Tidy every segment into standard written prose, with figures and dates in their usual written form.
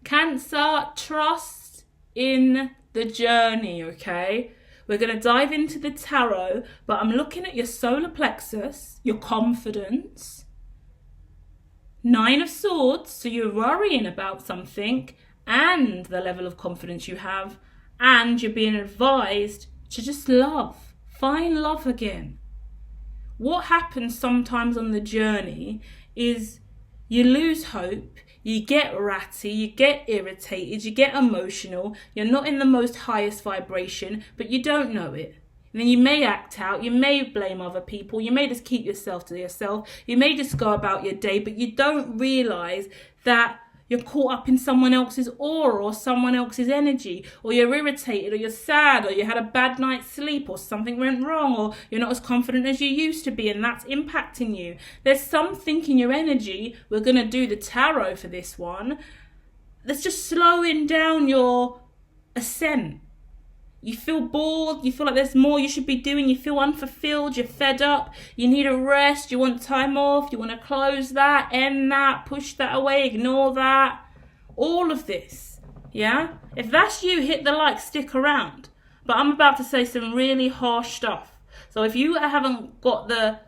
Cancer, trust in the journey, okay? We're going to dive into the tarot, but I'm looking at your solar plexus, your confidence. 9 of Swords, so you're worrying about something, and the level of confidence you have, and you're being advised to just love. Find love again. What happens sometimes on the journey is you lose hope, you get ratty, you get irritated, you get emotional, you're not in the most highest vibration, but you don't know it. And then you may act out, you may blame other people, you may just keep yourself to yourself, you may just go about your day, but you don't realise that you're caught up in someone else's aura or someone else's energy, or you're irritated, or you're sad, or you had a bad night's sleep, or something went wrong, or you're not as confident as you used to be, and that's impacting you. There's something in your energy. We're going to do the tarot for this one. That's just slowing down your ascent. You feel bored, you feel like there's more you should be doing, you feel unfulfilled, you're fed up, you need a rest, you want time off, you want to close that, end that, push that away, ignore that. All of this, yeah? If that's you, hit the like, stick around. But I'm about to say some really harsh stuff. So if you haven't got the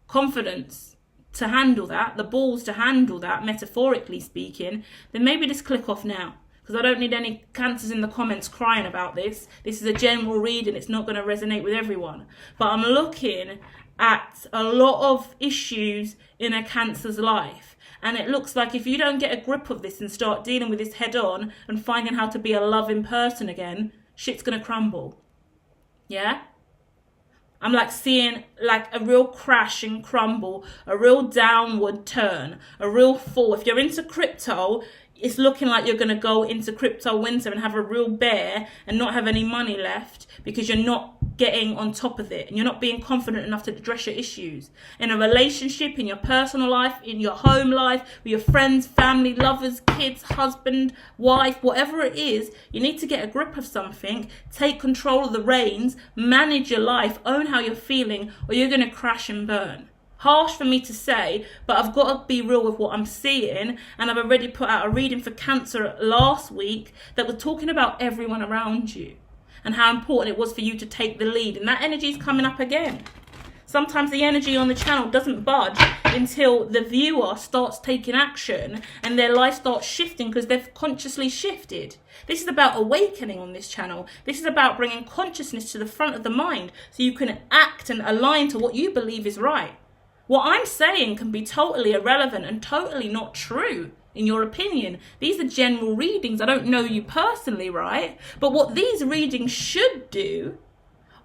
confidence to handle that, the balls to handle that, metaphorically speaking, then maybe just click off now. Because I don't need any cancers in the comments crying about this. This is a general read and it's not going to resonate with everyone. But I'm looking at a lot of issues in a cancer's life. And it looks like if you don't get a grip of this and start dealing with this head on and finding how to be a loving person again, shit's going to crumble. Yeah? I'm like seeing like a real crash and crumble, a real downward turn, a real fall. If you're into crypto, it's looking like you're going to go into crypto winter and have a real bear and not have any money left because you're not getting on top of it and you're not being confident enough to address your issues. In a relationship, in your personal life, in your home life, with your friends, family, lovers, kids, husband, wife, whatever it is, you need to get a grip of something, take control of the reins, manage your life, own how you're feeling, or you're going to crash and burn. Harsh for me to say, but I've got to be real with what I'm seeing, and I've already put out a reading for Cancer last week that was talking about everyone around you and how important it was for you to take the lead, and that energy is coming up again. Sometimes the energy on the channel doesn't budge until the viewer starts taking action and their life starts shifting because they've consciously shifted. This is about awakening on this channel. This is about bringing consciousness to the front of the mind so you can act and align to what you believe is right. What I'm saying can be totally irrelevant and totally not true, in your opinion. These are general readings. I don't know you personally, right? But what these readings should do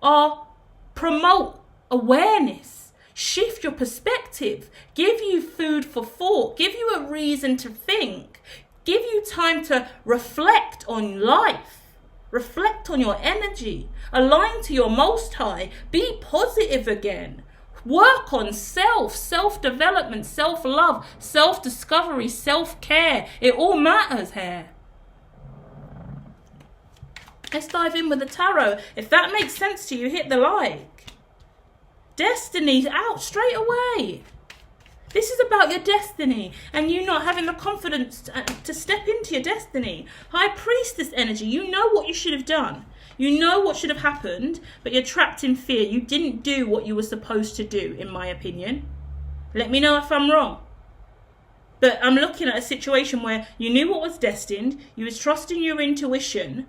are promote awareness, shift your perspective, give you food for thought, give you a reason to think, give you time to reflect on life, reflect on your energy, align to your Most High, be positive again. Work on self-development, self-love, self-discovery, self-care. It all matters here. Let's dive in with the tarot. If that makes sense to you, hit the like. Destiny's out straight away. This is about your destiny and you not having the confidence to step into your destiny. High Priestess energy, you know what you should have done. You know what should have happened, but you're trapped in fear. You didn't do what you were supposed to do, in my opinion. Let me know if I'm wrong. But I'm looking at a situation where you knew what was destined, you was trusting your intuition,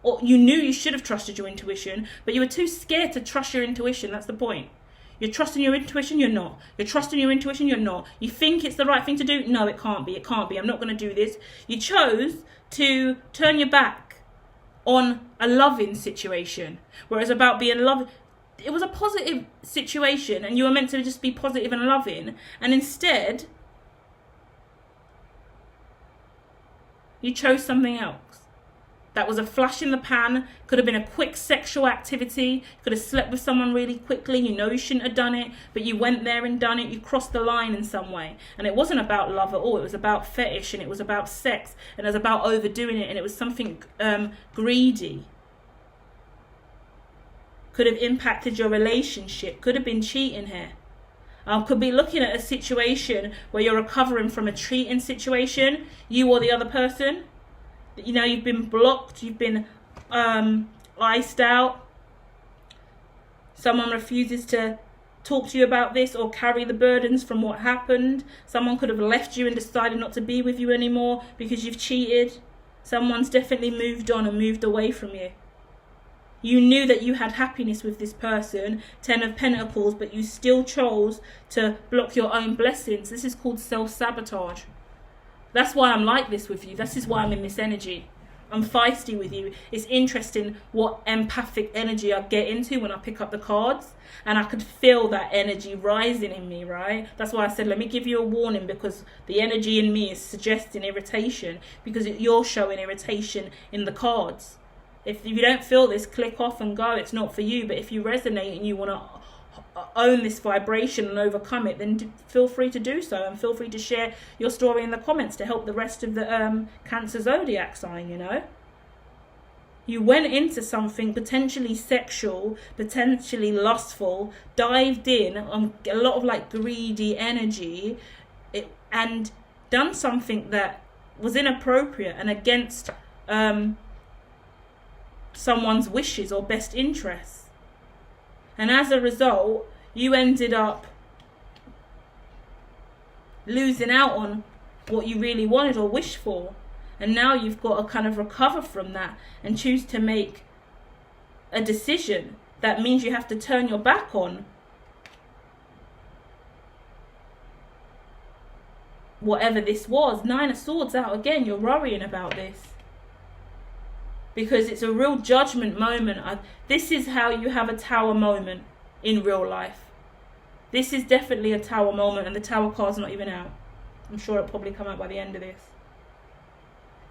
or you knew you should have trusted your intuition, but you were too scared to trust your intuition. That's the point. You're trusting your intuition, you're not. You're trusting your intuition, you're not. You think it's the right thing to do? No, it can't be. It can't be. I'm not going to do this. You chose to turn your back on a loving situation, whereas about being loving, it was a positive situation and you were meant to just be positive and loving, and instead you chose something else. That was a flash in the pan, could have been a quick sexual activity, could have slept with someone really quickly, you know you shouldn't have done it, but you went there and done it, you crossed the line in some way. And it wasn't about love at all, it was about fetish, and it was about sex, and it was about overdoing it, and it was something greedy. Could have impacted your relationship, could have been cheating here. Could be looking at a situation where you're recovering from a cheating situation, you or the other person. You know, you've been blocked, you've been iced out. Someone refuses to talk to you about this or carry the burdens from what happened. Someone could have left you and decided not to be with you anymore because you've cheated. Someone's definitely moved on and moved away from you. You knew that you had happiness with this person, 10 of Pentacles, but you still chose to block your own blessings. This is called self-sabotage. That's why I'm like this with you. This is why I'm in this energy. I'm feisty with you. It's interesting what empathic energy I get into when I pick up the cards. And I could feel that energy rising in me, right? That's why I said, let me give you a warning, because the energy in me is suggesting irritation, because you're showing irritation in the cards. If you don't feel this, click off and go. It's not for you. But if you resonate and you want to own this vibration and overcome it, then feel free to do so. And feel free to share your story in the comments to help the rest of the Cancer Zodiac sign, you know. You went into something potentially sexual, potentially lustful, dived in on a lot of like greedy energy, and done something that was inappropriate and against someone's wishes or best interests. And as a result, you ended up losing out on what you really wanted or wished for. And now you've got to kind of recover from that and choose to make a decision. That means you have to turn your back on whatever this was. 9 of Swords out again. You're worrying about this, because it's a real judgment moment. This is how you have a Tower moment in real life. This is definitely a Tower moment, and the Tower card's not even out. I'm sure it'll probably come out by the end of this.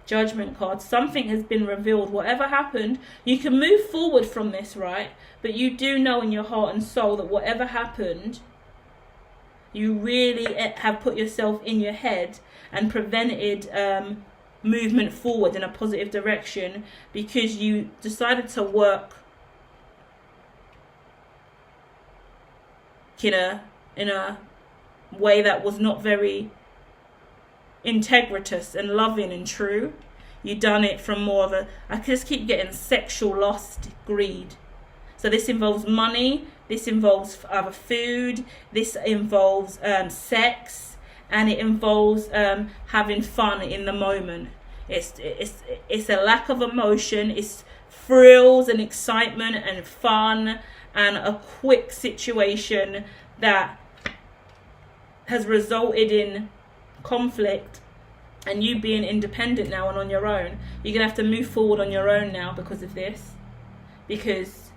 Judgment card. Something has been revealed. Whatever happened, you can move forward from this, right? But you do know in your heart and soul that whatever happened, you really have put yourself in your head and prevented movement forward in a positive direction, because you decided to work in a way that was not very integritous and loving and true. You done it from more of I just keep getting sexual lust, greed. So this involves money, this involves other food, this involves sex, and it involves having fun in the moment. It's a lack of emotion. It's thrills and excitement and fun and a quick situation that has resulted in conflict and you being independent now and on your own. You're gonna have to move forward on your own now because of this, because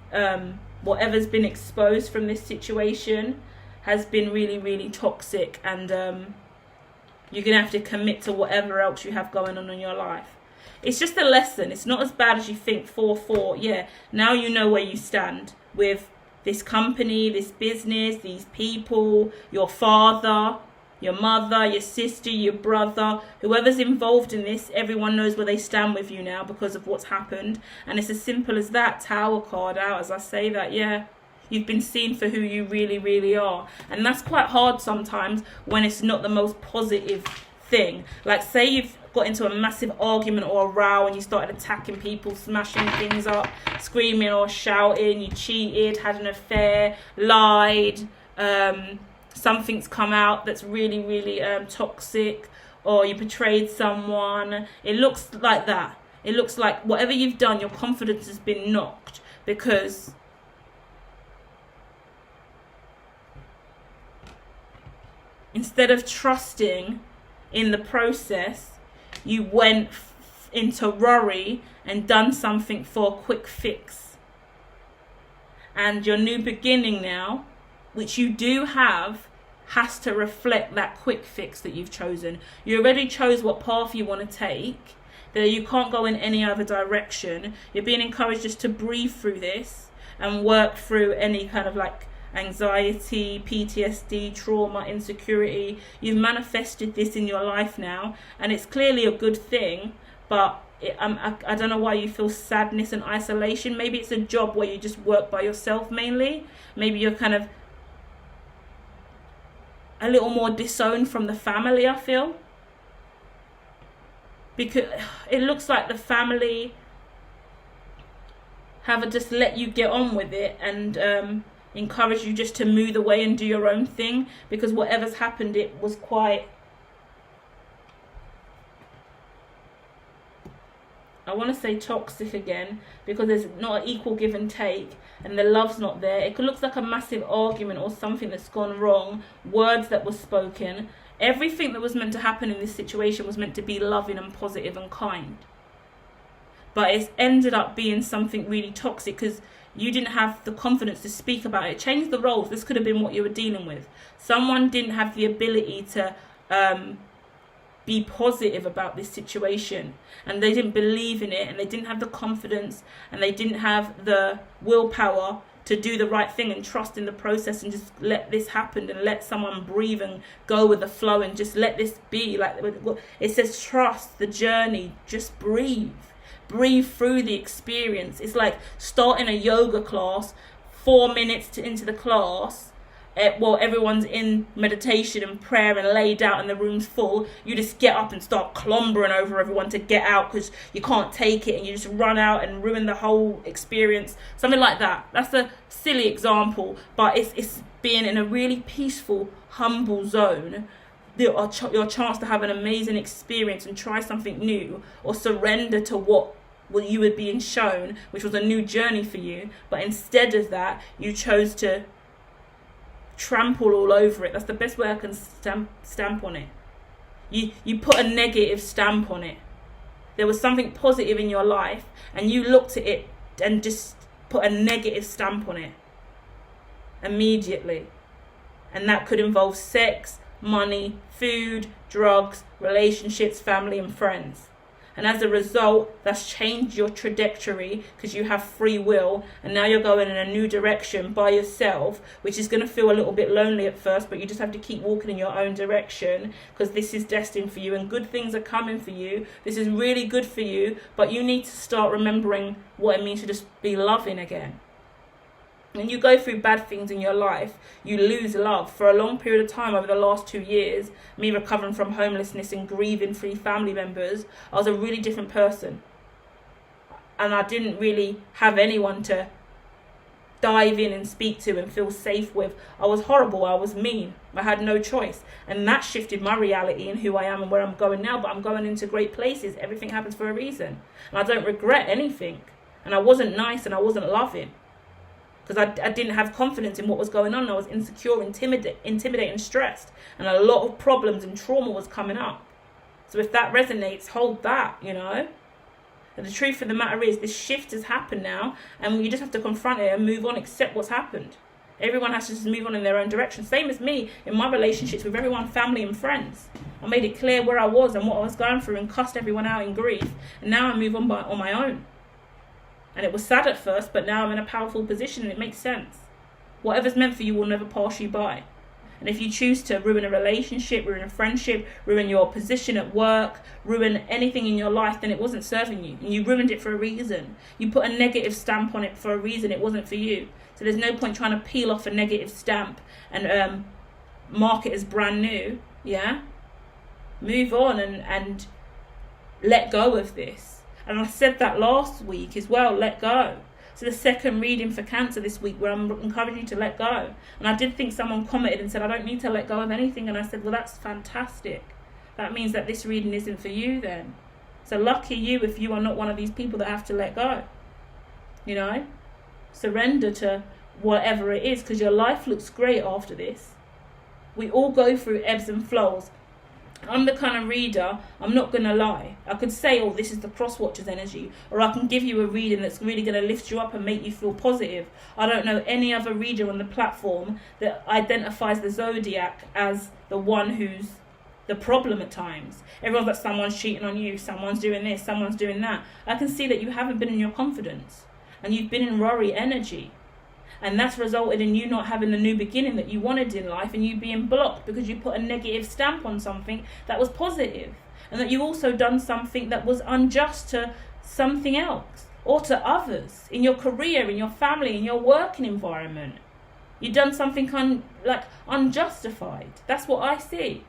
whatever's been exposed from this situation has been really, really toxic, and you're going to have to commit to whatever else you have going on in your life. It's just a lesson. It's not as bad as you think. 4-4. Yeah, now you know where you stand with this company, this business, these people, your father, your mother, your sister, your brother, whoever's involved in this. Everyone knows where they stand with you now because of what's happened. And it's as simple as that. Tower card out as I say that. Yeah. You've been seen for who you really, really are. And that's quite hard sometimes when it's not the most positive thing. Like, say you've got into a massive argument or a row and you started attacking people, smashing things up, screaming or shouting, you cheated, had an affair, lied, something's come out that's really, really toxic, or you betrayed someone. It looks like that. It looks like whatever you've done, your confidence has been knocked, because instead of trusting in the process, you went into worry and done something for a quick fix. And your new beginning now, which you do have, has to reflect that quick fix that you've chosen. You already chose what path you want to take. That you can't go in any other direction. You're being encouraged just to breathe through this and work through any kind of like anxiety, PTSD, trauma, insecurity. You've manifested this in your life now, and it's clearly a good thing, but I don't know why you feel sadness and isolation. Maybe it's a job where you just work by yourself mainly. Maybe you're kind of a little more disowned from the family, I feel. Because it looks like the family have just let you get on with it and encourage you just to move away and do your own thing, because whatever's happened, it was quite, I want to say toxic again, because there's not an equal give and take and the love's not there. It looks like a massive argument or something that's gone wrong, words that were spoken. Everything that was meant to happen in this situation was meant to be loving and positive and kind. But it's ended up being something really toxic because you didn't have the confidence to speak about it. Change the roles. This could have been what you were dealing with. Someone didn't have the ability to be positive about this situation, and they didn't believe in it, and they didn't have the confidence, and they didn't have the willpower to do the right thing and trust in the process and just let this happen and let someone breathe and go with the flow and just let this be. Like it says, trust the journey, just breathe through the experience. It's like starting a yoga class, 4 minutes into the class, while everyone's in meditation and prayer and laid out and the room's full, you just get up and start clombering over everyone to get out because you can't take it, and you just run out and ruin the whole experience. Something like that. That's a silly example, but it's being in a really peaceful, humble zone. Your chance to have an amazing experience and try something new, or surrender to what you were being shown, which was a new journey for you. But instead of that, you chose to trample all over it. That's the best way I can stamp on it. You put a negative stamp on it. There was something positive in your life and you looked at it and just put a negative stamp on it immediately. And that could involve sex, money, food, drugs, relationships, family and friends. And as a result, that's changed your trajectory because you have free will, and now you're going in a new direction by yourself, which is going to feel a little bit lonely at first, but you just have to keep walking in your own direction because this is destined for you and good things are coming for you. This is really good for you, but you need to start remembering what it means to just be loving again. When you go through bad things in your life, you lose love. For a long period of time over the last 2 years, me recovering from homelessness and grieving 3 family members, I was a really different person. And I didn't really have anyone to dive in and speak to and feel safe with. I was horrible. I was mean. I had no choice. And that shifted my reality and who I am and where I'm going now. But I'm going into great places. Everything happens for a reason. And I don't regret anything. And I wasn't nice and I wasn't loving, because I didn't have confidence in what was going on. I was insecure, intimidated and stressed. And a lot of problems and trauma was coming up. So if that resonates, hold that, And the truth of the matter is, this shift has happened now. And you just have to confront it and move on, accept what's happened. Everyone has to just move on in their own direction. Same as me in my relationships with everyone, family and friends. I made it clear where I was and what I was going through and cussed everyone out in grief. And now I move on my own. And it was sad at first, but now I'm in a powerful position and it makes sense. Whatever's meant for you will never pass you by. And if you choose to ruin a relationship, ruin a friendship, ruin your position at work, ruin anything in your life, then it wasn't serving you. And you ruined it for a reason. You put a negative stamp on it for a reason. It wasn't for you. So there's no point trying to peel off a negative stamp and mark it as brand new. Yeah? Move on and let go of this. And I said that last week as well, let go. So the second reading for Cancer this week, where I'm encouraging you to let go. And I did think someone commented and said, I don't need to let go of anything. And I said, well, that's fantastic. That means that this reading isn't for you then. So lucky you if you are not one of these people that have to let go. Surrender to whatever it is, because your life looks great after this. We all go through ebbs and flows. I'm the kind of reader, I'm not going to lie. I could say, oh, this is the Crosswatchers energy, or I can give you a reading that's really going to lift you up and make you feel positive. I don't know any other reader on the platform that identifies the zodiac as the one who's the problem at times. Everyone's like, someone's cheating on you, someone's doing this, someone's doing that. I can see that you haven't been in your confidence, and you've been in worry energy. And that's resulted in you not having the new beginning that you wanted in life, and you being blocked because you put a negative stamp on something that was positive, and that you also done something that was unjust to something else or to others in your career, in your family, in your working environment. You've done something unjustified. That's what I see.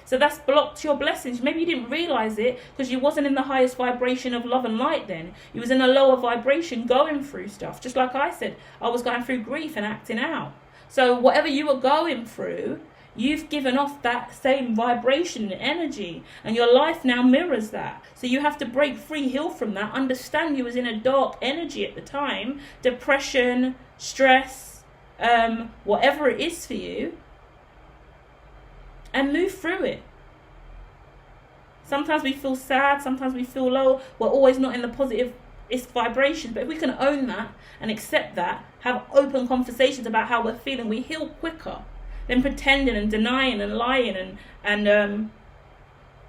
So that's blocked your blessings. Maybe you didn't realize it because you wasn't in the highest vibration of love and light then. You was in a lower vibration going through stuff. Just like I said, I was going through grief and acting out. So whatever you were going through, you've given off that same vibration and energy. And your life now mirrors that. So you have to break free, heal from that. Understand you was in a dark energy at the time. Depression, stress, whatever it is for you. And move through it. Sometimes we feel sad, sometimes we feel low. We're always not in the positive vibrations. But if we can own that and accept that, have open conversations about how we're feeling, we heal quicker than pretending and denying and lying and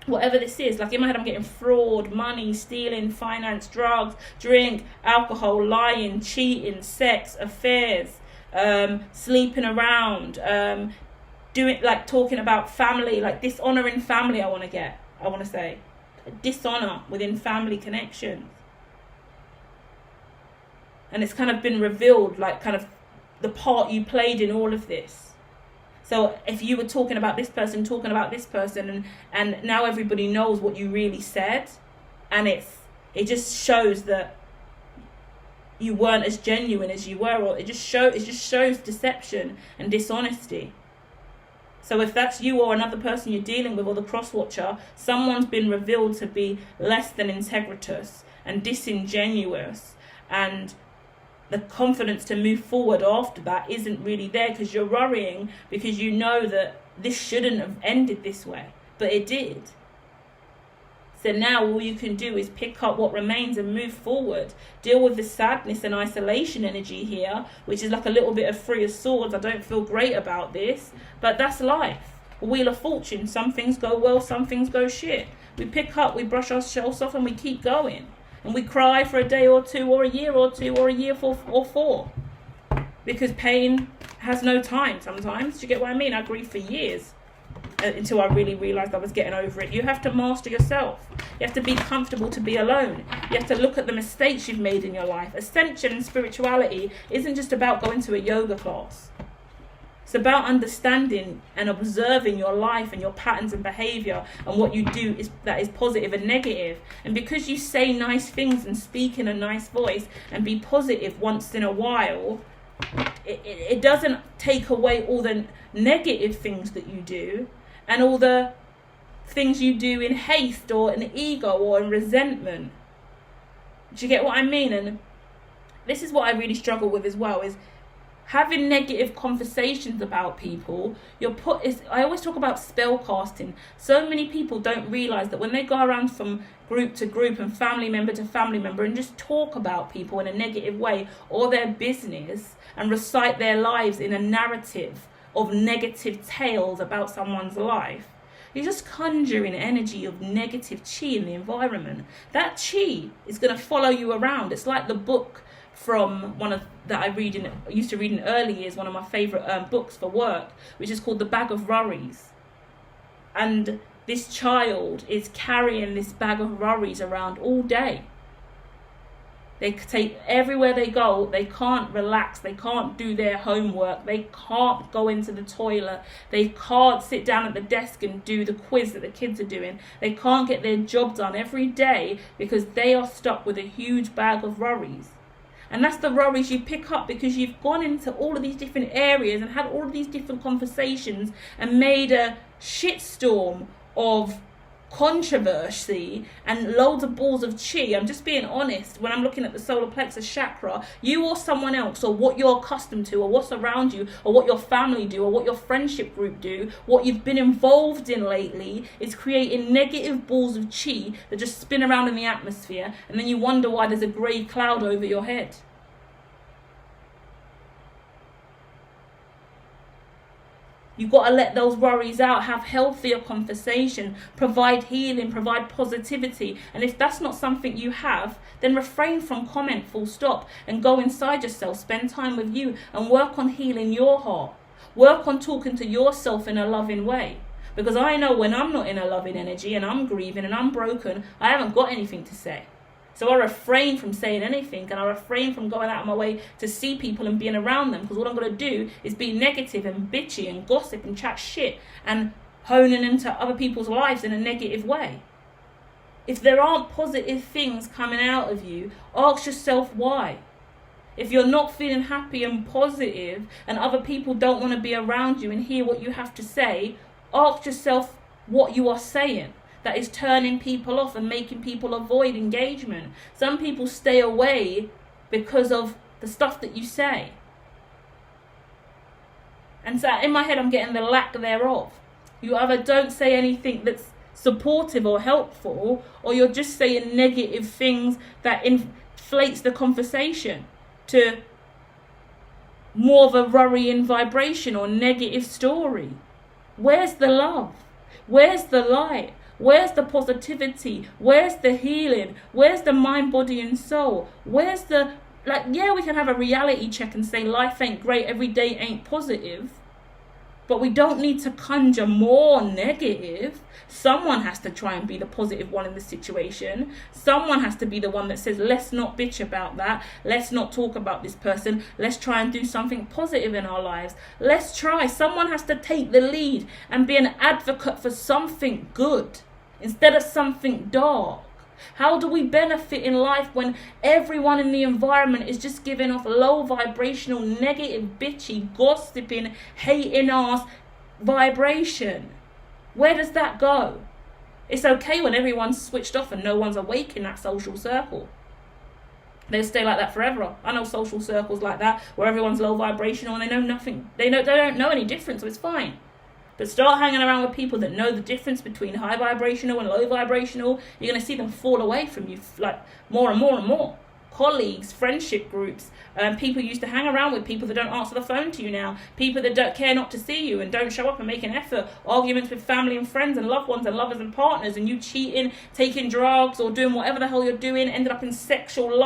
whatever this is. Like in my head, I'm getting fraud, money, stealing, finance, drugs, drink, alcohol, lying, cheating, sex, affairs, sleeping around, talking about family, like dishonoring family. I want to say dishonor within family connections. And it's kind of been revealed, like kind of the part you played in all of this. So if you were talking about this person, and now everybody knows what you really said, and it just shows that you weren't as genuine as you were, or it just shows deception and dishonesty. So if that's you or another person you're dealing with, or the cross-watcher, someone's been revealed to be less than integritous and disingenuous, and the confidence to move forward after that isn't really there because you're worrying because you know that this shouldn't have ended this way, but it did. So now all you can do is pick up what remains and move forward. Deal with the sadness and isolation energy here, which is like a little bit of Three of Swords. I don't feel great about this, but that's life. Wheel of Fortune. Some things go well, some things go shit. We pick up, we brush ourselves off, and we keep going. And we cry for a day or two, or a year or two, or a year or four. Because pain has no time sometimes. Do you get what I mean? I grieved for years until I really realised I was getting over it. You have to master yourself. You have to be comfortable to be alone. You have to look at the mistakes you've made in your life. Ascension and spirituality isn't just about going to a yoga class. It's about understanding and observing your life and your patterns and behaviour, and what you do that is positive and negative. And because you say nice things and speak in a nice voice and be positive once in a while, it doesn't take away all the negative things that you do and all the things you do in haste or in ego or in resentment. Do you get what I mean? And this is what I really struggle with as well, is having negative conversations about people. I always talk about spell casting. So many people don't realise that when they go around from group to group and family member to family member and just talk about people in a negative way, or their business, and recite their lives in a narrative of negative tales about someone's life, you're just conjuring energy of negative chi in the environment. That chi is going to follow you around. It's like the book from I used to read in early years, one of my favourite books for work, which is called The Bag of Worries. And this child is carrying this bag of worries around all day. They take everywhere they go. They can't relax. They can't do their homework. They can't go into the toilet. They can't sit down at the desk and do the quiz that the kids are doing. They can't get their job done every day because they are stuck with a huge bag of worries. And that's the worries you pick up because you've gone into all of these different areas and had all of these different conversations and made a shitstorm of controversy and loads of balls of chi. I'm just being honest. When I'm looking at the solar plexus chakra, you or someone else, or what you're accustomed to, or what's around you, or what your family do, or what your friendship group do, what you've been involved in lately is creating negative balls of chi that just spin around in the atmosphere, and then you wonder why there's a grey cloud over your head. You've got to let those worries out, have healthier conversation, provide healing, provide positivity. And if that's not something you have, then refrain from comment, full stop, and go inside yourself, spend time with you and work on healing your heart. Work on talking to yourself in a loving way. Because I know when I'm not in a loving energy and I'm grieving and I'm broken, I haven't got anything to say. So I refrain from saying anything, and I refrain from going out of my way to see people and being around them, because all I'm going to do is be negative and bitchy and gossip and chat shit and honing into other people's lives in a negative way. If there aren't positive things coming out of you, ask yourself why. If you're not feeling happy and positive and other people don't want to be around you and hear what you have to say, ask yourself what you are saying that is turning people off and making people avoid engagement. Some people stay away because of the stuff that you say. And so in my head, I'm getting the lack thereof. You either don't say anything that's supportive or helpful, or you're just saying negative things that inflates the conversation to more of a worrying vibration or negative story. Where's the love? Where's the light? Where's the positivity? Where's the healing? Where's the mind, body and soul? Where's the, yeah, we can have a reality check and say life ain't great, every day ain't positive, but we don't need to conjure more negative. Someone has to try and be the positive one in the situation. Someone has to be the one that says, let's not bitch about that. Let's not talk about this person. Let's try and do something positive in our lives. Let's try. Someone has to take the lead and be an advocate for something good instead of something dark. How do we benefit in life when everyone in the environment is just giving off low vibrational, negative, bitchy, gossiping, hating ass vibration? Where does that go? It's okay when everyone's switched off and no one's awake in that social circle. They'll stay like that forever. I know social circles like that where everyone's low vibrational and they know nothing. They don't know any difference, so it's fine. But start hanging around with people that know the difference between high vibrational and low vibrational. You're going to see them fall away from you like more and more and more. Colleagues, friendship groups, people you used to hang around with, people that don't answer the phone to you now, people that don't care not to see you and don't show up and make an effort, arguments with family and friends and loved ones and lovers and partners, and you cheating, taking drugs or doing whatever the hell you're doing, ended up in sexual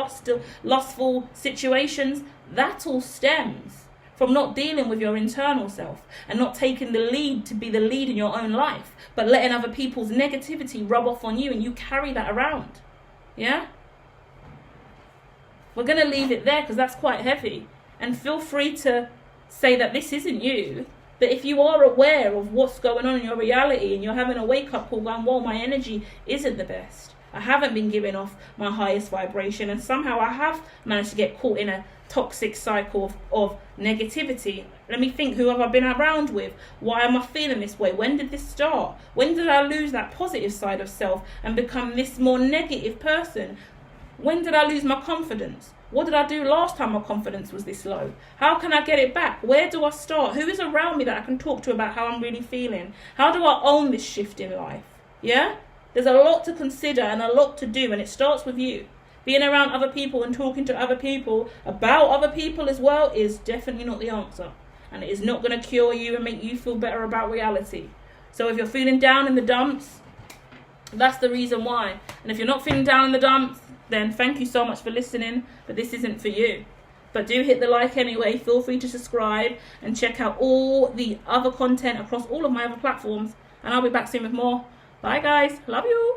lustful situations. That all stems from not dealing with your internal self and not taking the lead to be the lead in your own life, but letting other people's negativity rub off on you and you carry that around. Yeah? We're going to leave it there because that's quite heavy. And feel free to say that this isn't you. But if you are aware of what's going on in your reality and you're having a wake-up call going, well, my energy isn't the best. I haven't been giving off my highest vibration, and somehow I have managed to get caught in a toxic cycle of negativity. Let me think, who have I been around with? Why am I feeling this way? When did this start? When did I lose that positive side of self and become this more negative person? When did I lose my confidence? What did I do last time my confidence was this low? How can I get it back? Where do I start? Who is around me that I can talk to about how I'm really feeling? How do I own this shift in life? Yeah? There's a lot to consider and a lot to do, and it starts with you. Being around other people and talking to other people about other people as well is definitely not the answer. And it is not going to cure you and make you feel better about reality. So if you're feeling down in the dumps, that's the reason why. And if you're not feeling down in the dumps, then thank you so much for listening, but this isn't for you. But do hit the like anyway. Feel free to subscribe and check out all the other content across all of my other platforms. And I'll be back soon with more. Bye guys. Love you.